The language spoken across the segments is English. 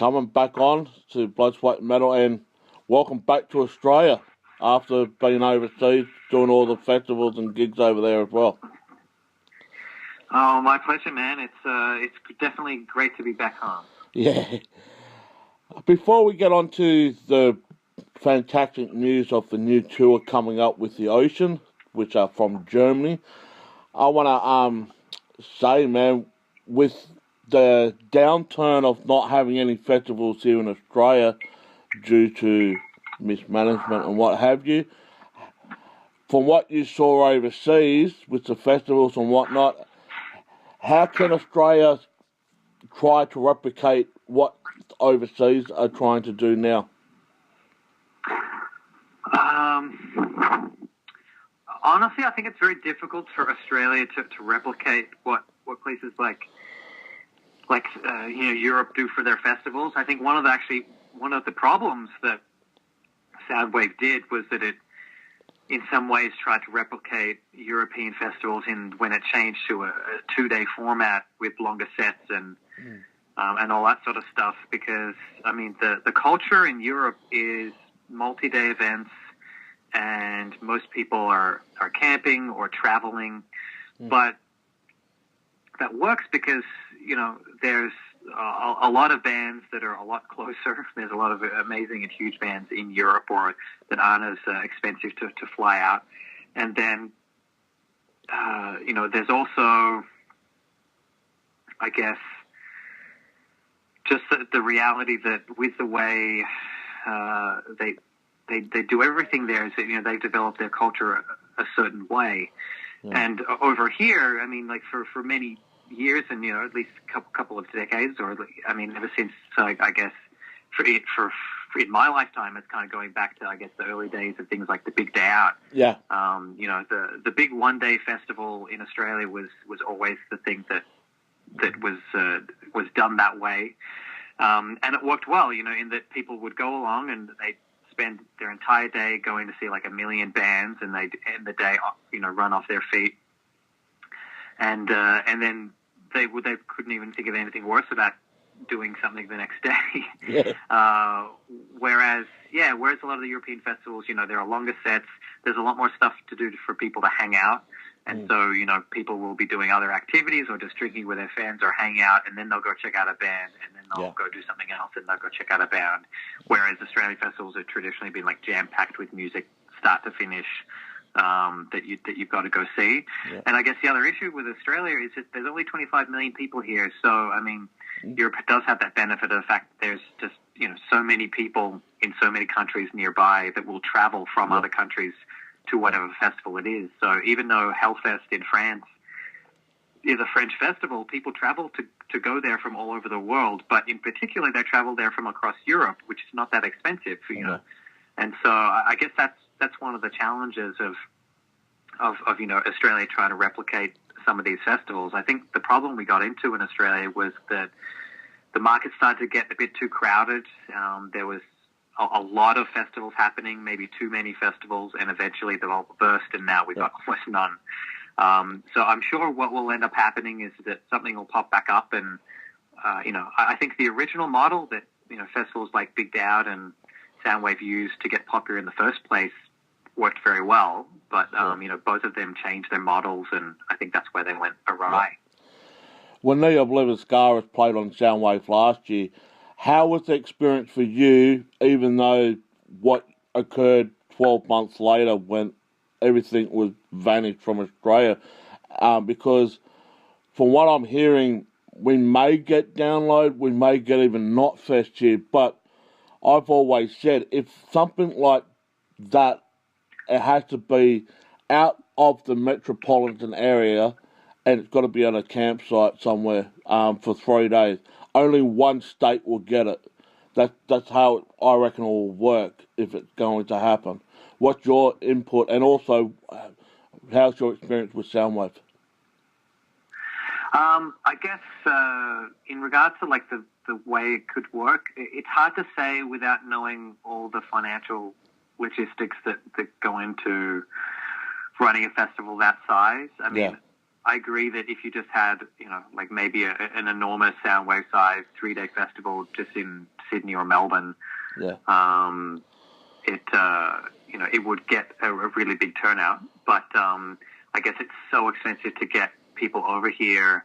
coming back on to Blood, Sweat and Metal, and welcome back to Australia after being overseas, doing all the festivals and gigs over there as well. Oh, my pleasure, man. It's definitely great to be back home. Yeah. Before we get on to the fantastic news of the new tour coming up with The Ocean, which are from Germany, I want to say, man, with the downturn of not having any festivals here in Australia due to mismanagement and what have you, from what you saw overseas with the festivals and whatnot, how can Australia try to replicate what overseas are trying to do now? Honestly, I think it's very difficult for Australia to replicate what places like Europe do for their festivals. I think one of the problems that Soundwave did was that it, in some ways, tried to replicate European festivals when it changed to a 2-day format with longer sets and all that sort of stuff. Because I mean, the culture in Europe is multi-day events, and most people are camping or traveling, but that works because, there's a lot of bands that are a lot closer. There's a lot of amazing and huge bands in Europe or that aren't as expensive to fly out. And then, there's also, I guess, just the reality that with the way they do everything there is that, they've developed their culture a certain way. Yeah. And over here, I mean, like for many years and, at least a couple of decades, or I mean, ever since, I guess, for in my lifetime, it's kind of going back to, I guess, the early days of things like the Big Day Out. Yeah. The big one-day festival in Australia was always the thing that was done that way. And it worked well, in that people would go along and they'd spend their entire day going to see like 1 million bands, and they'd end the day, run off their feet. And then they couldn't even think of anything worse about doing something the next day. Yeah. Whereas a lot of the European festivals, there are longer sets. There's a lot more stuff to do for people to hang out. And so, people will be doing other activities or just drinking with their fans or hanging out, and then they'll go check out a band, and then they'll go do something else, and they'll go check out a band. Whereas Australian festivals have traditionally been like jam-packed with music, start to finish, that you've got to go see. Yeah. And I guess the other issue with Australia is that there's only 25 million people here. So, I mean, Europe does have that benefit of the fact that there's just, so many people in so many countries nearby that will travel from other countries to whatever festival it is. So even though Hellfest in France is a French festival, people travel to go there from all over the world, but in particular they travel there from across Europe, which is not that expensive, And so I guess that's one of the challenges of Australia trying to replicate some of these festivals. I think the problem we got into in Australia was that the market started to get a bit too crowded. There was a lot of festivals happening, maybe too many festivals, and eventually they all burst, and now we've got almost none. So I'm sure what will end up happening is that something will pop back up, and I think the original model that festivals like Big Day Out and Soundwave used to get popular in the first place worked very well, but both of them changed their models, and I think that's where they went awry. When Ne Obliviscaris played on Soundwave last year, how was the experience for you, even though what occurred 12 months later when everything was vanished from Australia? Because from what I'm hearing, we may get download, we may get even not fest here, but I've always said if something like that, it has to be out of the metropolitan area, and it's got to be on a campsite somewhere for 3 days. Only one state will get it. That's how I reckon it will work if it's going to happen. What's your input, and also how's your experience with Soundwave? I guess in regards to like the way it could work, it's hard to say without knowing all the financial logistics that go into running a festival that size. I mean, I agree that if you just had, like maybe an enormous Soundwave size 3-day festival just in Sydney or Melbourne, Yeah. It would get a really big turnout. But I guess it's so expensive to get people over here.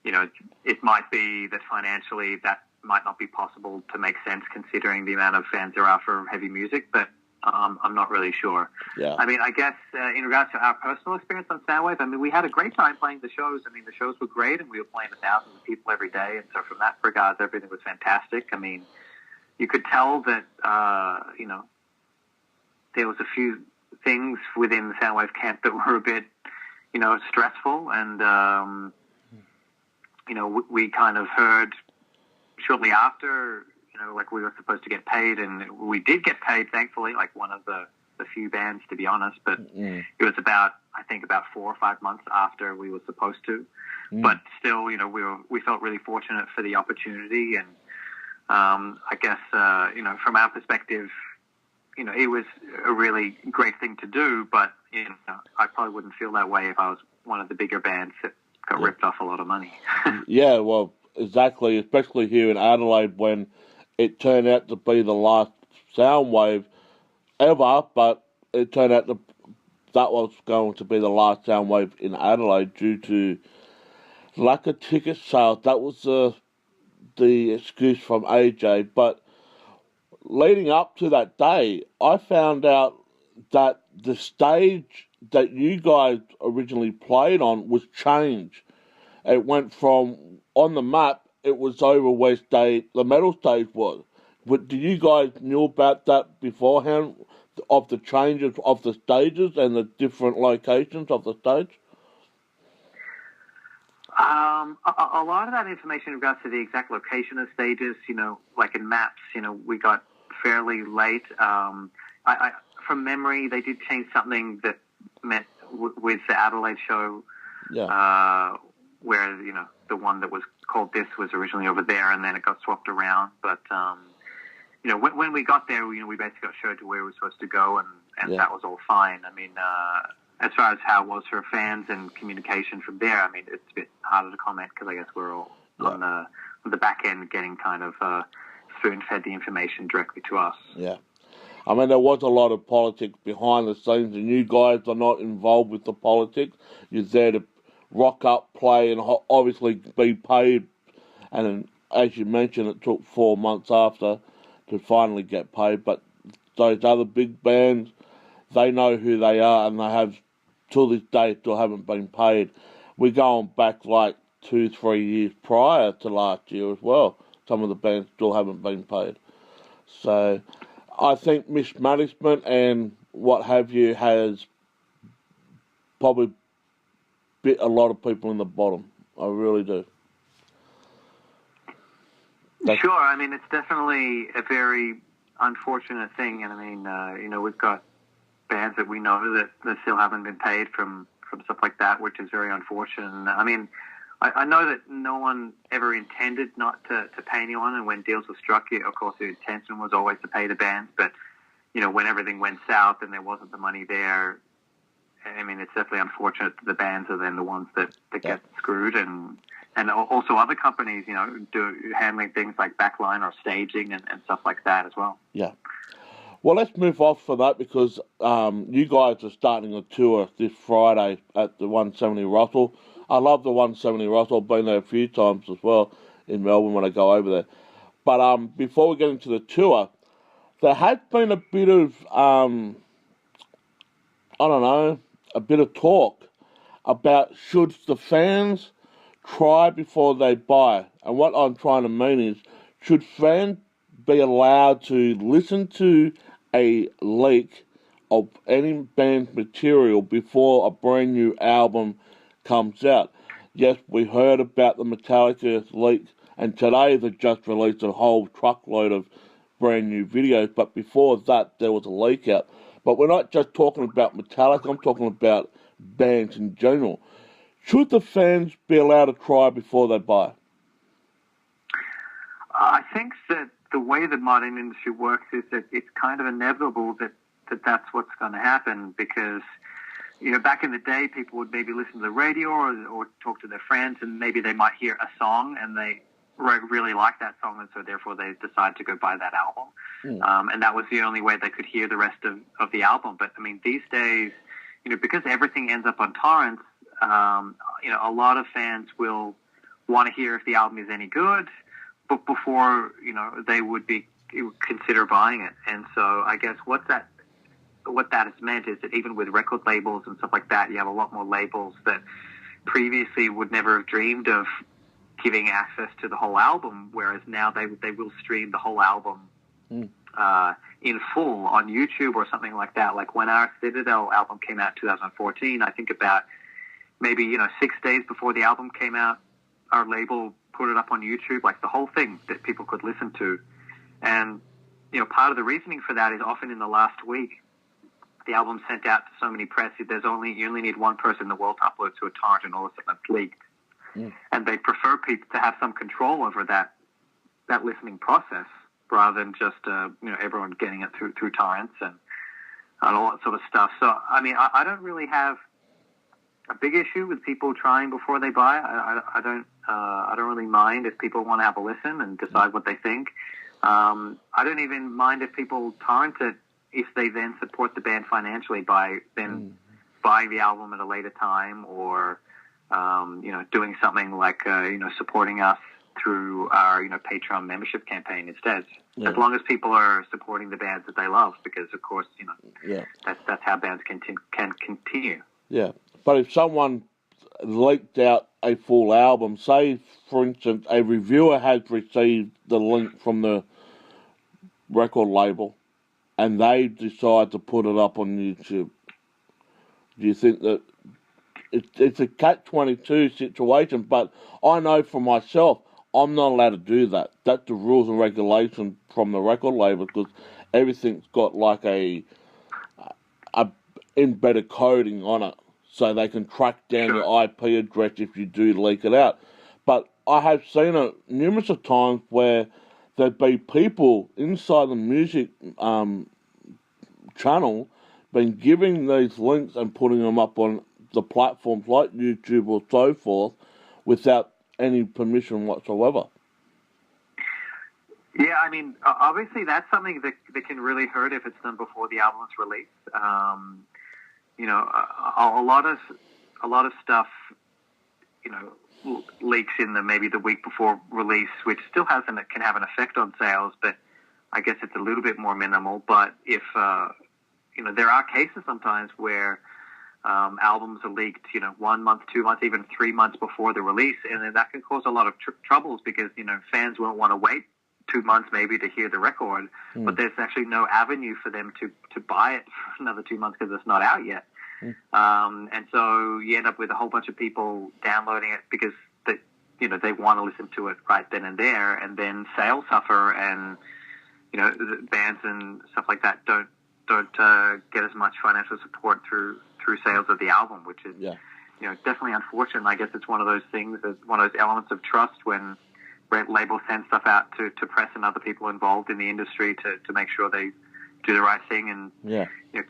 It might be that financially that might not be possible to make sense considering the amount of fans there are for heavy music, but I'm not really sure. Yeah. I mean, I guess in regards to our personal experience on Soundwave, I mean, we had a great time playing the shows. I mean, the shows were great, and we were playing to thousands of people every day, and so from that regard, everything was fantastic. I mean, you could tell that, there was a few things within the Soundwave camp that were a bit, stressful, and, we kind of heard shortly after, like we were supposed to get paid, and we did get paid, thankfully, like one of the few bands, to be honest, but it was about 4 or 5 months after we were supposed to. But still, we felt really fortunate for the opportunity, and I guess, from our perspective, it was a really great thing to do, but, I probably wouldn't feel that way if I was one of the bigger bands that got ripped off a lot of money. Yeah, well, exactly, especially here in Adelaide when it turned out to be the last Soundwave ever, but it turned out that was going to be the last Soundwave in Adelaide due to lack of ticket sales. That was the excuse from AJ, but leading up to that day, I found out that the stage that you guys originally played on was changed. It went from, on the map, it was over where the metal stage was. But did you guys knew about that beforehand, of the changes of the stages and the different locations of the stage? A lot of that information in regards to the exact location of stages, like in maps, we got fairly late. From memory, they did change something that meant with the Adelaide show, where, the one that was called this was originally over there, and then it got swapped around. But, when we got there, we basically got showed to where we were supposed to go, and that was all fine. I mean, as far as how it was for fans and communication from there, I mean, it's a bit harder to comment because I guess we're all on the back end getting kind of spoon-fed the information directly to us. Yeah. I mean, there was a lot of politics behind the scenes, and you guys are not involved with the politics. You're there to rock up, play, and obviously be paid. And as you mentioned, it took 4 months after to finally get paid. But those other big bands, they know who they are, and they have, till this day, still haven't been paid. We're going back like 2-3 years prior to last year as well. Some of the bands still haven't been paid. So I think mismanagement and what have you has probably bit a lot of people in the bottom. I really do. Sure. I mean, it's definitely a very unfortunate thing. And I mean, we've got bands that we know that still haven't been paid from stuff like that, which is very unfortunate. And I mean, I know that no one ever intended not to pay anyone, and when deals were struck, of course, the intention was always to pay the bands. But, when everything went south and there wasn't the money there, I mean, it's definitely unfortunate that the bands are then the ones that get screwed, and also other companies, handling things like backline or staging and stuff like that as well. Yeah. Well, let's move off for that because you guys are starting a tour this Friday at the 170 Russell. I love the 170 Russell. I've been there a few times as well in Melbourne when I go over there. But before we get into the tour, there has been a bit of, a bit of talk about should the fans try before they buy. And what I'm trying to mean is, should fans be allowed to listen to a leak of any band's material before a brand new album comes out? Yes, we heard about the Metallica leak, and today they just released a whole truckload of brand new videos, but before that there was a leak out. But we're not just talking about Metallica, I'm talking about bands in general. Should the fans be allowed to try before they buy? I think that the way the modern industry works is that it's kind of inevitable that that's what's going to happen, because back in the day, people would maybe listen to the radio or talk to their friends, and maybe they might hear a song and they really like that song, and so therefore they decide to go buy that album. And that was the only way they could hear the rest of the album. But I mean, these days, because everything ends up on torrents, a lot of fans will want to hear if the album is any good, but before they would consider buying it. And so I guess what that has meant is that even with record labels and stuff like that, you have a lot more labels that previously would never have dreamed of giving access to the whole album, whereas now they will stream the whole album in full on YouTube or something like that. Like when our Citadel album came out in 2014, I think about maybe 6 days before the album came out, our label put it up on YouTube, like the whole thing that people could listen to. And part of the reasoning for that is often in the last week, the album's sent out to so many press, you only need one person in the world to upload to a torrent and all of a sudden it's leaked. And they prefer people to have some control over that listening process rather than just everyone getting it through torrents and all that sort of stuff. So I mean, I don't really have a big issue with people trying before they buy. I don't really mind if people want to have a listen and decide what they think. I don't even mind if people torrent it if they then support the band financially by then buying the album at a later time or doing something like supporting us through our Patreon membership campaign instead. As long as people are supporting the bands that they love, because of course that's how bands can continue. Yeah, but if someone leaked out a full album, say for instance a reviewer has received the link from the record label and they decide to put it up on YouTube, do you think that it's a catch-22 situation? But I know for myself, I'm not allowed to do that. That's the rules and regulations from the record label, because everything's got like a embedded coding on it, so they can track down your IP address if you do leak it out. But I have seen it numerous of times where there'd be people inside the music channel been giving these links and putting them up on the platforms like YouTube or so forth without any permission whatsoever. Yeah, I mean, obviously that's something that can really hurt if it's done before the album's release. A lot of stuff, leaks in maybe the week before release, which still can have an effect on sales, but I guess it's a little bit more minimal. But if there are cases sometimes where albums are leaked, 1 month, 2 months, even 3 months before the release, and then that can cause a lot of troubles because fans won't want to wait 2 months maybe to hear the record, but there's actually no avenue for them to buy it for another 2 months because it's not out yet. And so you end up with a whole bunch of people downloading it because they want to listen to it right then and there, and then sales suffer, and the bands and stuff like that don't get as much financial support through sales of the album, which is definitely unfortunate. I guess it's one of those things, one of those elements of trust when labels send stuff out to press and other people involved in the industry to make sure they do the right thing and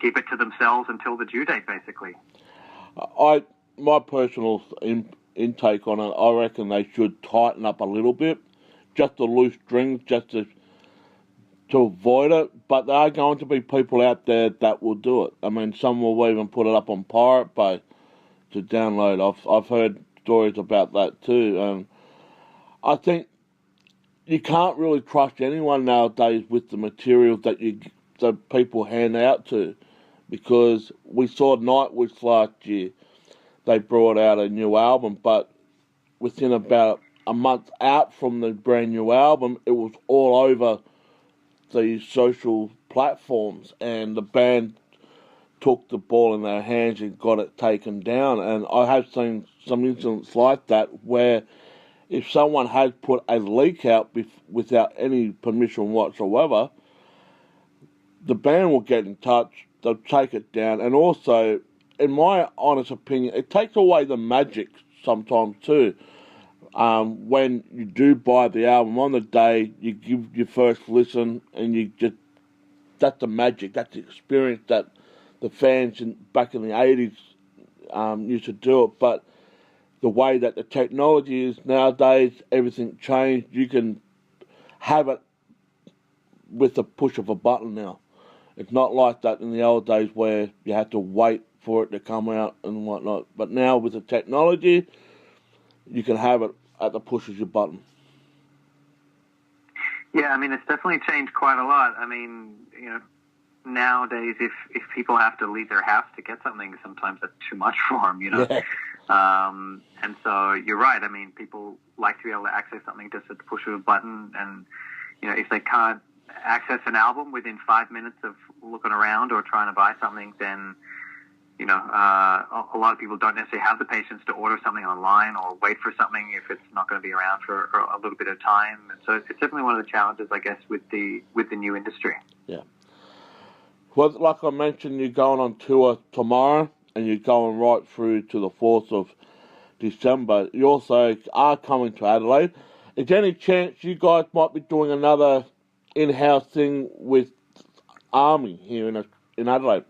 keep it to themselves until the due date, basically. My personal intake on it, I reckon they should tighten up a little bit, just the loose strings, just to avoid it. But there are going to be people out there that will do it. I mean, some will even put it up on Pirate Bay to download. I've heard stories about that too, and I think you can't really trust anyone nowadays with the materials that people hand out to, because we saw Nightwish last year. They brought out a new album, but within about a month out from the brand new album, it was all over the social platforms, and the band took the ball in their hands and got it taken down. And I have seen some incidents like that where if someone has put a leak out without any permission whatsoever, the band will get in touch, they'll take it down, and also, in my honest opinion, it takes away the magic sometimes too. When you do buy the album on the day, you give your first listen, and that's the magic, that's the experience that the fans back in the 80s used to do it, but the way that the technology is nowadays, everything changed. You can have it with the push of a button now. It's not like that in the old days where you had to wait for it to come out and whatnot. But now with the technology, you can have it at the push of your button. Yeah, I mean, it's definitely changed quite a lot. I mean, nowadays, if people have to leave their house to get something, sometimes that's too much for them, Yeah. And so you're right. I mean, people like to be able to access something just at the push of a button. And, if they can't access an album within 5 minutes of looking around or trying to buy something, then, a lot of people don't necessarily have the patience to order something online or wait for something if it's not going to be around for a little bit of time. And so it's definitely one of the challenges, I guess, with the new industry. Yeah. Well, like I mentioned, you're going on tour tomorrow and you're going right through to the 4th of December. You also are coming to Adelaide. Is there any chance you guys might be doing another in-house thing with Army here in Adelaide?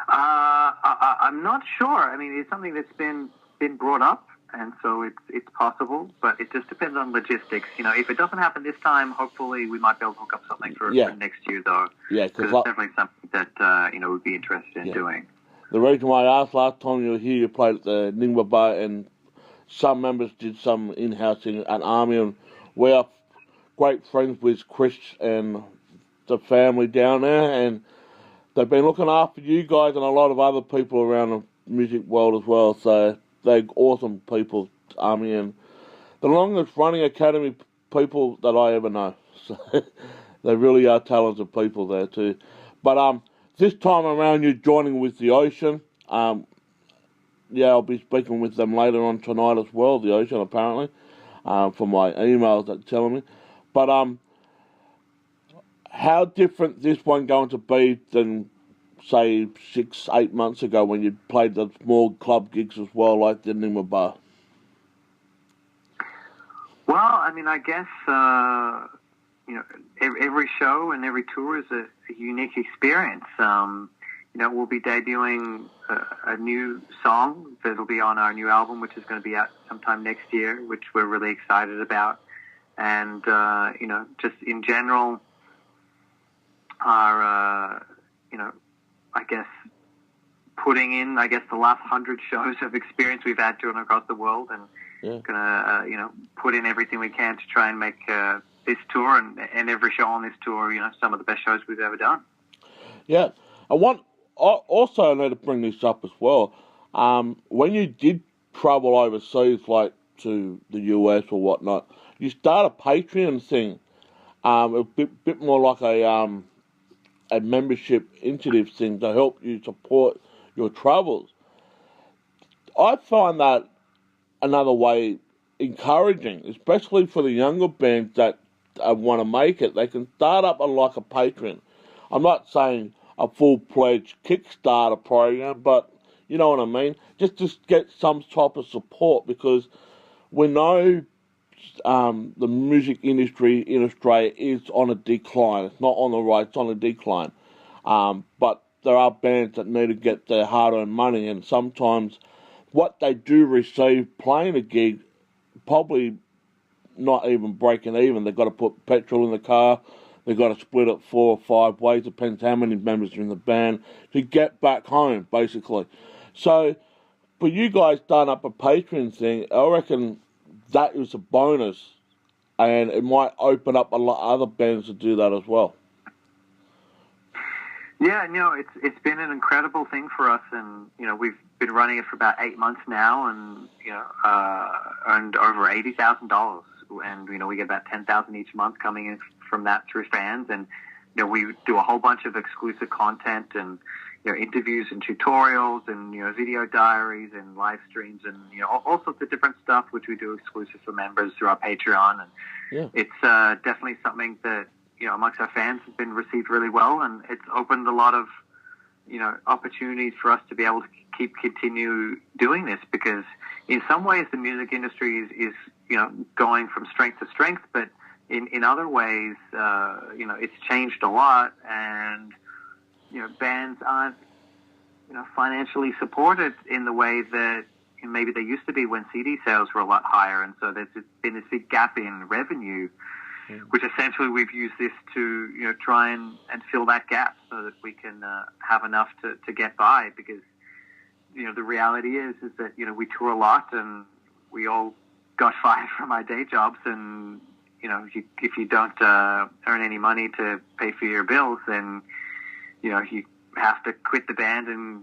I'm not sure. I mean, it's something that's been brought up, and so it's possible, but it just depends on logistics. If it doesn't happen this time, hopefully we might be able to hook up something for next year, though. Yeah, because it's definitely something that we'd be interested in doing. The reason why I asked last time you were here, you played at the Ningba Bar, and some members did some in-house thing at Army, and we are great friends with Chris and the family down there, and they've been looking after you guys and a lot of other people around the music world as well. So they're awesome people, Army, and the longest running academy people that I ever know. So they really are talented people there too. But this time around, you're joining with the Ocean. I'll be speaking with them later on tonight as well. The Ocean, apparently, from my emails that telling me. But how different this one going to be than, say, 6-8 months ago when you played the small club gigs as well, like the Ningma Bar? Well, I mean, I guess every show and every tour is a unique experience. We'll be debuting a new song that'll be on our new album, which is going to be out sometime next year, which we're really excited about. And just in general, our I guess putting in the last 100 shows of experience we've had touring across the world, and gonna put in everything we can to try and make this tour and every show on this tour some of the best shows we've ever done. Yeah, I need to bring this up as well. When you did travel overseas, like to the US or whatnot, you start a Patreon thing, a bit more like a membership initiative thing to help you support your travels. I find that another way encouraging, especially for the younger bands that want to make it. They can start up like a Patreon. I'm not saying a full-fledged Kickstarter program, but you know what I mean? Just to get some type of support, because we know the music industry in Australia is on a decline. It's not on the rise, it's on a decline. But there are bands that need to get their hard-earned money, and sometimes what they do receive playing a gig, probably not even breaking even. They've got to put petrol in the car, they've got to split it 4 or 5 ways, depends how many members are in the band, to get back home, basically. So, for you guys starting up a Patreon thing, I reckon that is a bonus, and it might open up a lot of other bands to do that as well. Yeah, it's been an incredible thing for us, and we've been running it for about 8 months now, and earned over $80,000, and we get about 10,000 each month coming in from that through fans, and we do a whole bunch of exclusive content and interviews and tutorials and video diaries and live streams and all sorts of different stuff which we do exclusive for members through our Patreon, and it's definitely something that amongst our fans has been received really well, and it's opened a lot of opportunities for us to be able to continue doing this, because in some ways the music industry is going from strength to strength, but in other ways it's changed a lot, and bands aren't financially supported in the way that maybe they used to be when CD sales were a lot higher, and so there's been this big gap in revenue, which essentially we've used this to try and fill that gap so that we can have enough to get by, because the reality is that we tour a lot and we all got fired from our day jobs, and if you don't earn any money to pay for your bills, then you have to quit the band and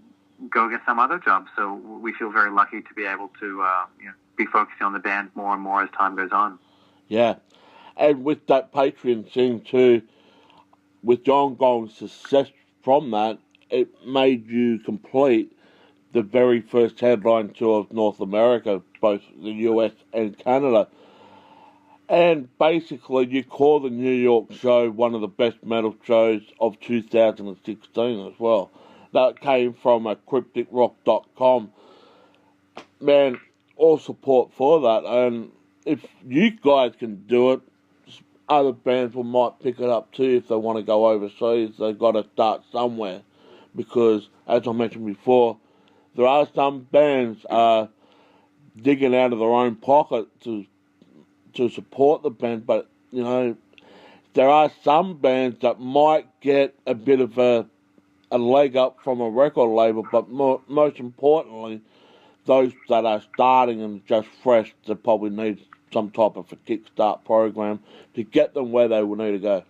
go get some other job. So we feel very lucky to be able to be focusing on the band more and more as time goes on. Yeah, and with that Patreon thing too, with the ongoing success from that, it made you complete the very first headline tour of North America, both the US and Canada. And basically, you call the New York show one of the best metal shows of 2016 as well. That came from crypticrock.com. Man, all support for that. And if you guys can do it, other bands might pick it up too if they want to go overseas. They've got to start somewhere. Because, as I mentioned before, there are some bands digging out of their own pocket to support the band, but there are some bands that might get a bit of a leg up from a record label, but most importantly, those that are starting and just fresh, they probably need some type of a kickstart program to get them where they will need to go.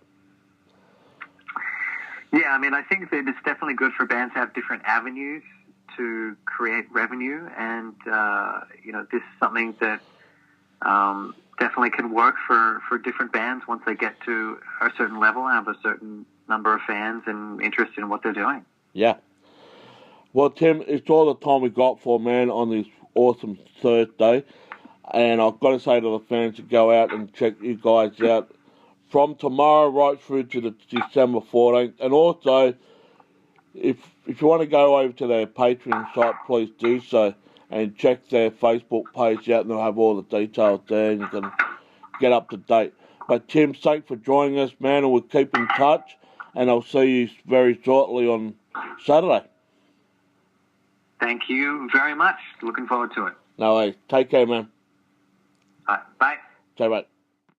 Yeah, I mean, I think that it's definitely good for bands to have different avenues to create revenue, and this is something that definitely can work for different bands once they get to a certain level and have a certain number of fans and interest in what they're doing. Yeah. Well, Tim, it's all the time we got for, man, on this awesome Thursday. And I've got to say to the fans to go out and check you guys out from tomorrow right through to the December 14th. And also, if you want to go over to their Patreon site, please do so. And check their Facebook page out, and they'll have all the details there, and you can get up to date. But Tim, thanks for joining us, man, and we'll keep in touch, and I'll see you very shortly on Saturday. Thank you very much. Looking forward to it. No worries. Take care, man. All right, bye. Okay, mate.